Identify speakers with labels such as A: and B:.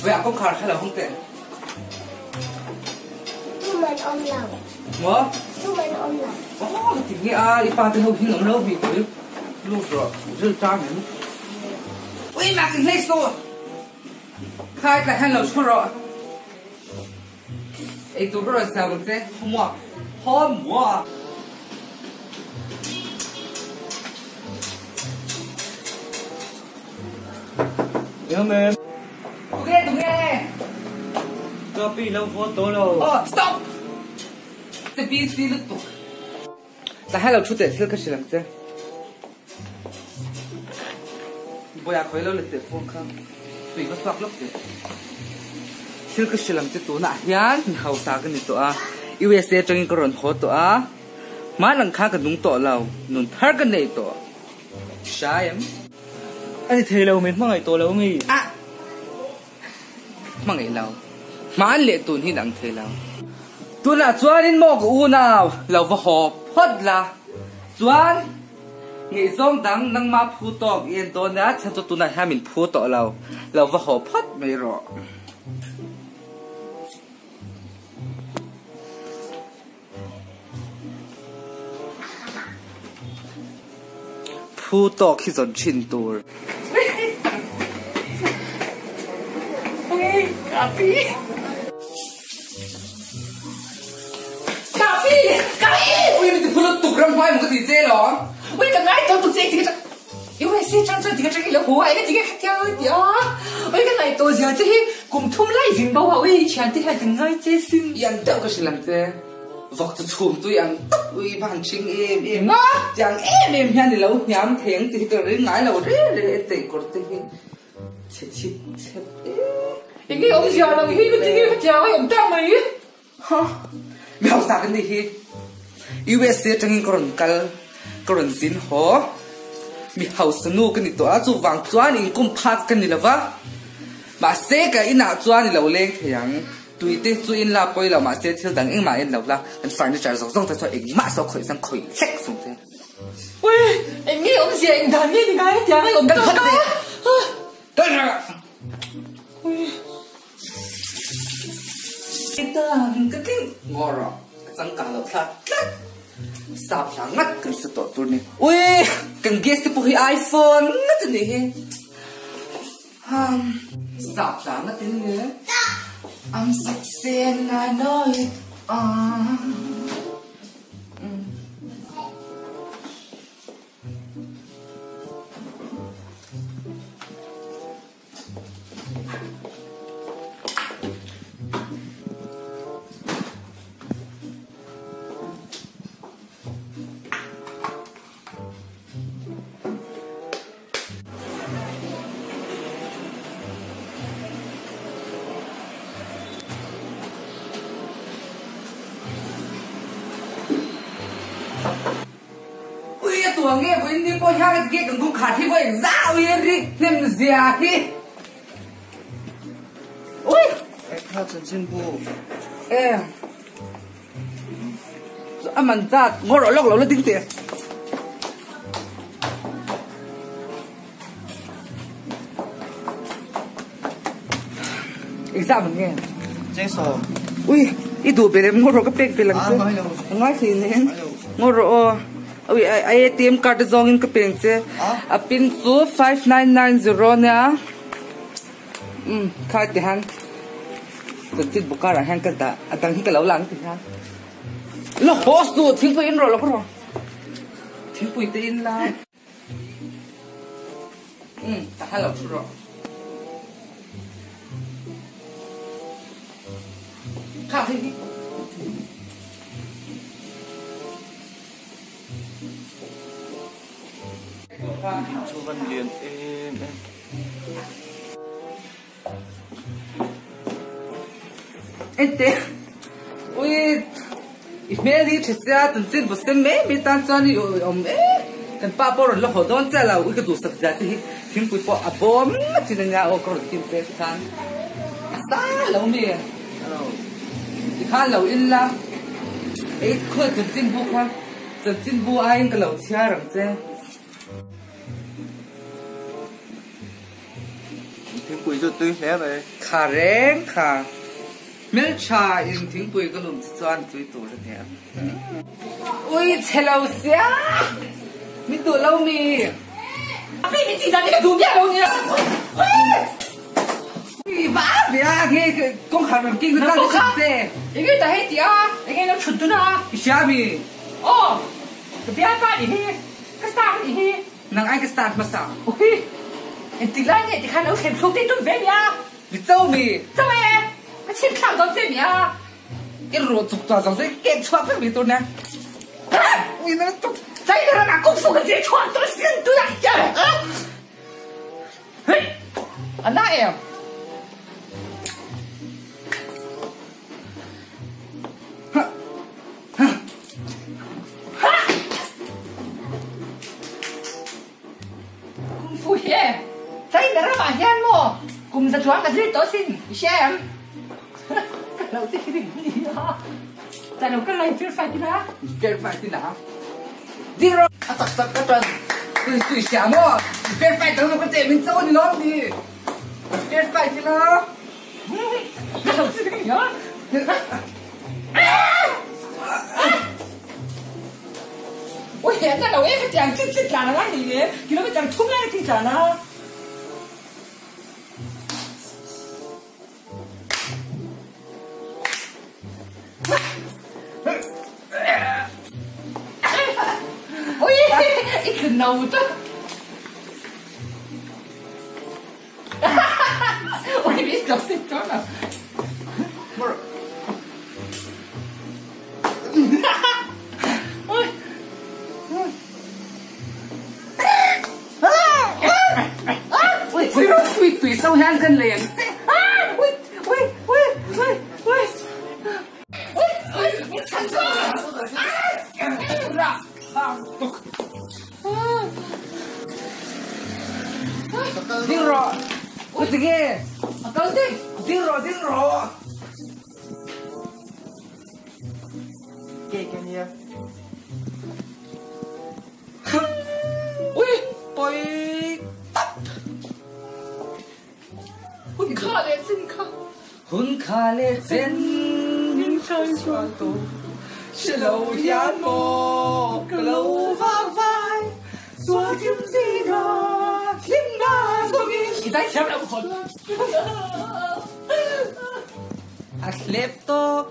A: vậy à con khảo hay là không tệ
B: chúng mình ôm lòng
A: ngó
B: chúng mình ôm lòng
A: thì nghe ai đi ba tới hôm khi ngắm lâu vì cái lúc rồi rơi trang này ui mà cái lấy số khai cái hành lâu cho rồi ấy tụi rồi sao được thế hôm mua
C: nhớ mềm
A: tụi nghe
C: KAPI lâu vô tối lâu
A: stop cái bí xí lực tụ ta hay là chút tiền xưa cái gì làm thế bây giờ khởi lâu lịch tiền phone không tùy có swap lúc gì xưa cái gì làm thế tụ nãy nhá hậu sa cái này tụ USA trong cái rốn hot tụ má lần khác cái đúng tụ lâu nôn thar cái này tụ sai em
C: anh thề lâu mình mang ngày tối lâu mi
A: mang ngày lâu má anh lệ tụi hi đặng thề lâu tụi là chuan in mò của u nào lâu vào họp hot là chuan ngaihzawng dang nang ma phu tok yên to na chan cho tụi này hai mình phu to lâu vào họp hot mày rồi phu tok khi dọn chin tour KAPI ui mình phu lutuk ram hoài một cái gì thế đó ui cái này trong tụi chị thì cái yêu ai xe trang thì cái lỗ hùa ấy cái gì cái theo thì ui cái này tôi giờ chứ cùng thum lại dính bao ui chán thì hai thằng ngay chế xin yên đâu có sự làm thế vọc cho chùm tôi ăn tóc ui bàn chinh em chẳng em hiện thì lâu nhám thiện thì tôi đến ngái lâu rế tệ cột tê chết
B: những cái ông già là cái cái già cái ông ta mày
A: hả mèo sao cái gì USA trong cái còn xin hó mi house nu cái này tôi chú vàng choan in cũng phát cái này là vâng mà xe cái in nào choan thì lâu lên thì rằng tùy tê chú in là bôi là mà xe thiếu đằng in mà in lâu là anh phải đi trả giống thật cho in mã sao khởi sang khởi sách xuống thế
B: ui anh nghĩ ông già anh thằng như cái già cái ông ta
A: đây rồi cái ngồi rồi chẳng cả là thật sao sáng ngắt cần sự tốt tuần này ui cần guess thì bôi iPhone ngắt thế này sao sáng ngắt thế này I'm sexy and I know it tua nghe với đi po hang cái cũng khát thì vậy dạo yên đi nem già đi ui
C: 他真进步
A: mình ra ngồi rồi lóc lóc lên tiếng tiền ra mình nghe
C: dễ sợ
A: ui ít tuổi về ngồi rồi cái bèn về làm gì ngay thì nên ngồi rồi ui ai ATM card zong in cái bèn chứ pin số 5990 nha khai tiền hàng真真不干了，还跟他等一个老狼听他，那好说听不赢了，不咯？听不赢啦。他还老吃肉。看这个。
C: 出问脸
A: 对，我每天吃啥真真不是每单专有没，跟爸爸人了好多在了，我个都是在这听不饱啊饱，今天家我搞了听这看，啥老没，你看老人啦，可真真不看，真真不爱个老家人这。
C: 听鬼就对谁呗？
A: 卡人卡，没茶人听不一个笼子转最多的天。喂，蔡老师啊，你多老米？
B: 被你紧张你个图片了你。
A: 你妈别啊！你公开门进去干啥子？
B: 你个在黑地啊？你个那出土啊？
A: 虾米？
B: 哦，这边干你黑，个啥你黑？
A: 能爱个 start 吗？啥？
B: 喂，你这两年你看老天说的准备呀？
A: 你走没？
B: 走哎，我钱看到这边啊。
A: 一路走走走，这给穿这么多呢？你那走，
B: 再让那功夫个这穿都是对呀。嘿，啊那样。Thấy đã rất là nhanh mà cùng ta choáng cái gì đó xin xem cái đầu tiên gì đó tại đâu cái này chưa phải chứ đó
A: cái phải thì nào đi rồi tập tập cái trần tùy xả mà cái phải tao nó có thể mình sâu thì nó đi cái phải thì nó
B: cái đầu tiên gì đó ôi hiện cái đầu em cái chàng chết chết là cái gì vậy thì nó cái chàng thúng lên thì chả nó ôi ít cái nâu đó ôi biết đâu biết chỗ nào
A: tùy sâu hang cân liền đi rồi ôi gì ghê
B: tới đi
A: đi rồi
C: cái nha.
A: ui tôi
B: hun khá lên xin khá
A: hun khá lên xin
B: nhưng khai xoan tổ
A: sẽ lâu hián mô cứ lâu vang vai xóa chim gì đó chim đa số ghi
B: chị tay xem đâu hồn
A: Aslepto,